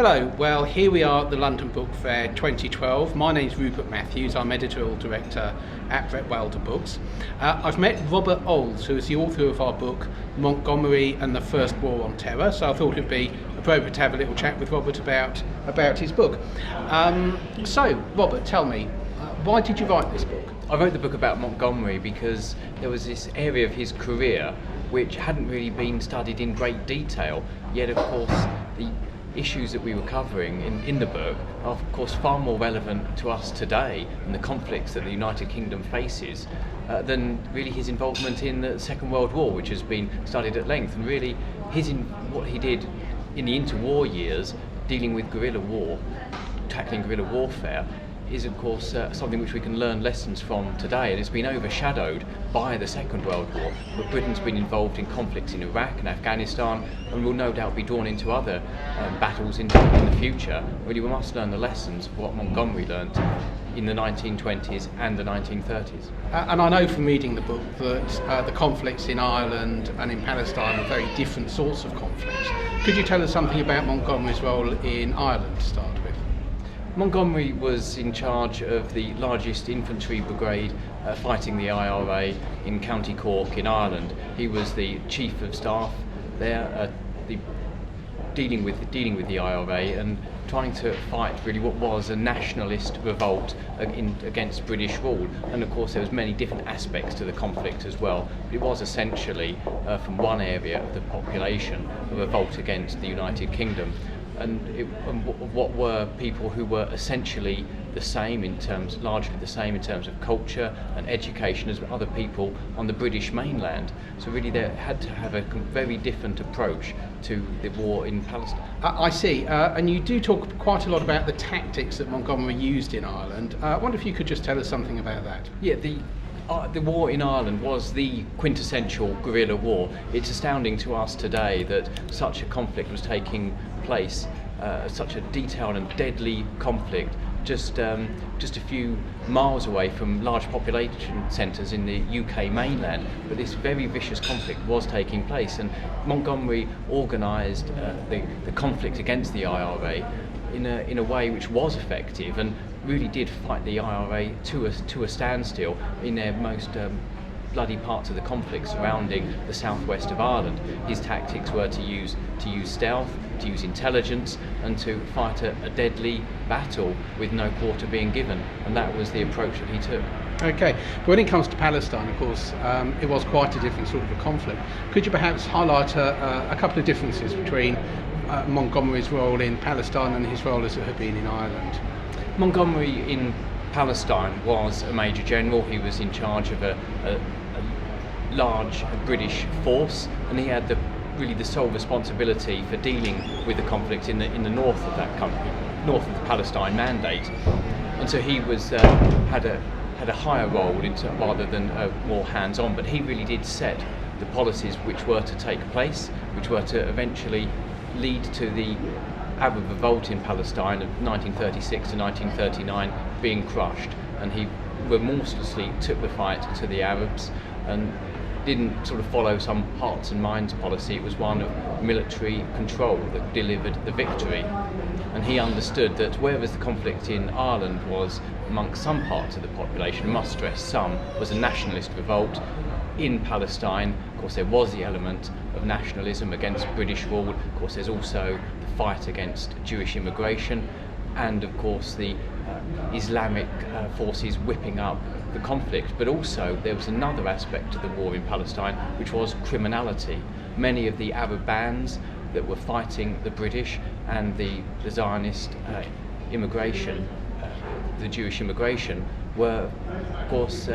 Hello, well here we are at the London Book Fair 2012. My name's Rupert Matthews, I'm editorial director at Bretwalda Books. I've met Robert Oulds, who is the author of our book Montgomery and the First War on Terror, so I thought it'd be appropriate to have a little chat with Robert about his book. So Robert, tell me, why did you write this book? I wrote the book about Montgomery because there was this area of his career which hadn't really been studied in great detail, yet of course the issues that we were covering in the book are of course far more relevant to us today and the conflicts that the United Kingdom faces than really his involvement in the Second World War, which has been studied at length, and really what he did in the interwar years dealing with guerrilla war, tackling guerrilla warfare, is of course something which we can learn lessons from today, and it's been overshadowed by the Second World War. But Britain's been involved in conflicts in Iraq and Afghanistan, and will no doubt be drawn into other battles in the future. Really, we must learn the lessons of what Montgomery learnt in the 1920s and the 1930s. And I know from reading the book that the conflicts in Ireland and in Palestine are very different sorts of conflicts. Could you tell us something about Montgomery's role in Ireland to start with? Montgomery was in charge of the largest infantry brigade fighting the IRA in County Cork in Ireland. He was the chief of staff there, dealing with the IRA and trying to fight really what was a nationalist revolt against British rule. And of course there was many different aspects to the conflict as well, but it was essentially from one area of the population a revolt against the United Kingdom. And what were people who were essentially largely the same in terms of culture and education as other people on the British mainland. So really they had to have a very different approach to the war in Palestine. I see, and you do talk quite a lot about the tactics that Montgomery used in Ireland. I wonder if you could just tell us something about that. Yeah, the war in Ireland was the quintessential guerrilla war. It's astounding to us today that such a conflict was taking place, such a detailed and deadly conflict, just a few miles away from large population centres in the UK mainland. But this very vicious conflict was taking place, and Montgomery organised the conflict against the IRA in a way which was effective and really did fight the IRA to a standstill in their most bloody parts of the conflict surrounding the southwest of Ireland. His tactics were to use stealth, to use intelligence, and to fight a deadly battle with no quarter being given, and that was the approach that he took. Okay, but when it comes to Palestine, of course, it was quite a different sort of a conflict. Could you perhaps highlight a couple of differences between Montgomery's role in Palestine and his role as it had been in Ireland? Montgomery in Palestine was a major general. He was in charge of a large British force, and he had really the sole responsibility for dealing with the conflict in the north of that country, north of the Palestine Mandate. And so he was had a higher role rather than more hands-on, but he really did set the policies which were to take place, which were to eventually lead to the Arab revolt in Palestine of 1936 to 1939 being crushed, and he remorselessly took the fight to the Arabs and didn't sort of follow some hearts and minds policy. It was one of military control that delivered the victory. And he understood that whereas the conflict in Ireland was amongst some parts of the population, must stress some, was a nationalist revolt, in Palestine, of course, there was the element of nationalism against British rule. Of course, there's also the fight against Jewish immigration, and of course the Islamic forces whipping up the conflict. But also there was another aspect to the war in Palestine, which was criminality. Many of the Arab bands that were fighting the British and the Zionist immigration, the Jewish immigration, were of course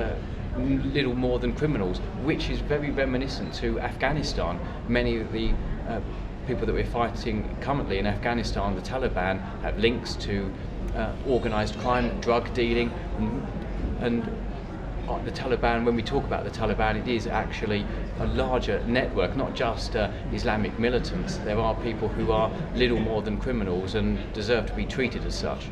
little more than criminals, which is very reminiscent to Afghanistan. Many of the people that we're fighting currently in Afghanistan, the Taliban, have links to organised crime, drug dealing, and the Taliban, when we talk about the Taliban, it is actually a larger network, not just Islamic militants. There are people who are little more than criminals and deserve to be treated as such.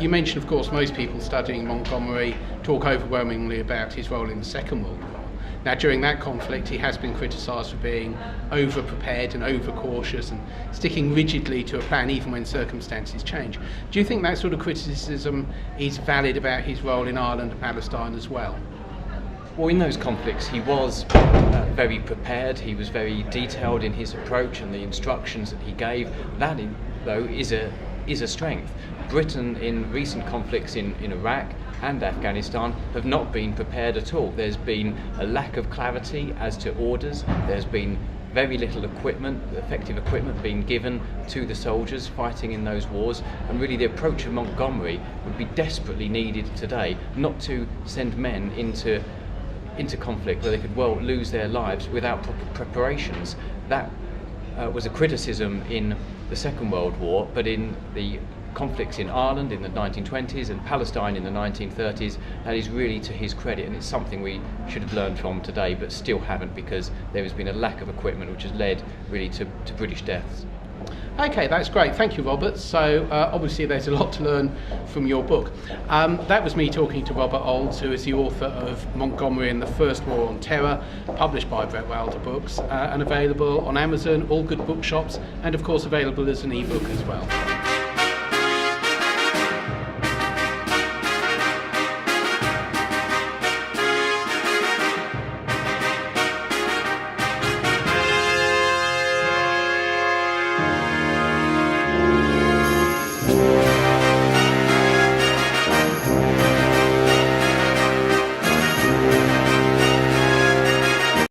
You mentioned, of course, most people studying Montgomery talk overwhelmingly about his role in the Second World War. Now, during that conflict, he has been criticised for being over-prepared and over-cautious and sticking rigidly to a plan even when circumstances change. Do you think that sort of criticism is valid about his role in Ireland and Palestine as well? Well, in those conflicts, he was very prepared. He was very detailed in his approach and the instructions that he gave. That, though, is a strength. Britain, in recent conflicts in Iraq and Afghanistan, have not been prepared at all. There's been a lack of clarity as to orders. There's been very little equipment, effective equipment being given to the soldiers fighting in those wars, and really the approach of Montgomery would be desperately needed today, not to send men into conflict where they could well lose their lives without proper preparations. That was a criticism in the Second World War, but in the conflicts in Ireland in the 1920s and Palestine in the 1930s, that is really to his credit, and it's something we should have learned from today, but still haven't, because there has been a lack of equipment which has led really to British deaths. Okay, that's great. Thank you, Robert. So obviously there's a lot to learn from your book. That was me talking to Robert Oulds, who is the author of Montgomery and the First War on Terror, published by Bretwalda Books, and available on Amazon, all good bookshops, and of course available as an ebook as well.